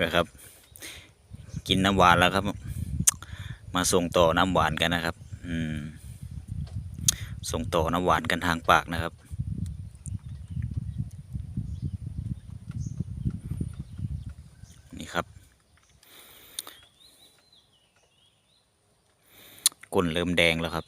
นะครับกินน้ำหวานแล้วครับมาส่งต่อน้ำหวานกันนะครับส่งต่อน้ำหวานกันทางปากนะครับนี่ครับก้นเริ่มแดงแล้วครับ